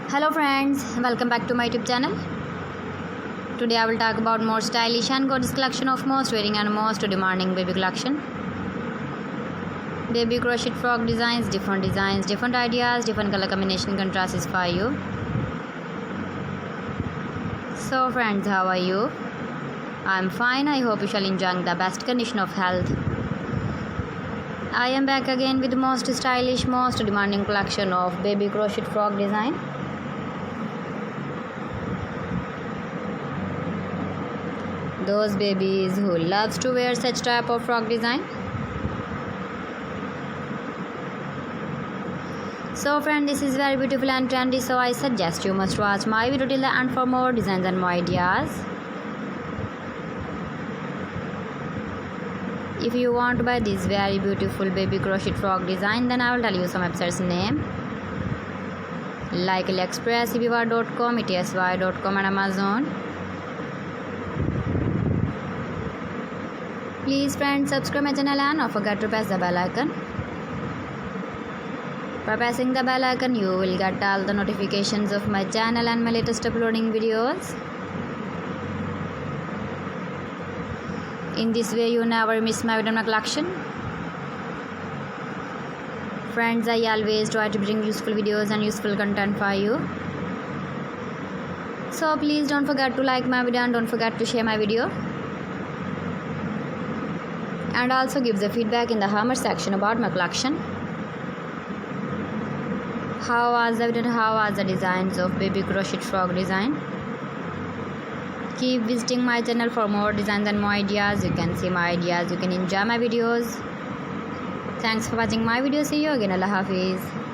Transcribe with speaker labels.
Speaker 1: Hello friends, welcome back to my YouTube channel. Today I will talk about more stylish and gorgeous collection of most wearing and most demanding baby collection. Baby crochet frog designs, different ideas, different color combination contrasts for you. So friends, how are you? I'm fine. I hope you shall enjoy the best condition of health. I am back again with the most stylish, most demanding collection of baby crochet frog design. Those babies who loves to wear such type of frog design. So friend, this is very beautiful and trendy, so I suggest you must watch my video till the end for more designs and more ideas. If you want to buy this very beautiful baby crochet frog design, then I will tell you some websites name like AliExpress, eBay.com, etsy.com and Amazon. Please friends, subscribe my channel and don't forget to press the bell icon. By pressing the bell icon, you will get all the notifications of my channel and my latest uploading videos. In this way, you never miss my video collection. Friends, I always try to bring useful videos and useful content for you. So please don't forget to like my video and don't forget to share my video. And also give the feedback in the comment section about my collection. How was the video? How was the designs of baby crochet frog design? Keep visiting my channel for more designs and more ideas. You can see my ideas, you can enjoy my videos. Thanks for watching my video. See you again. Allah Hafiz.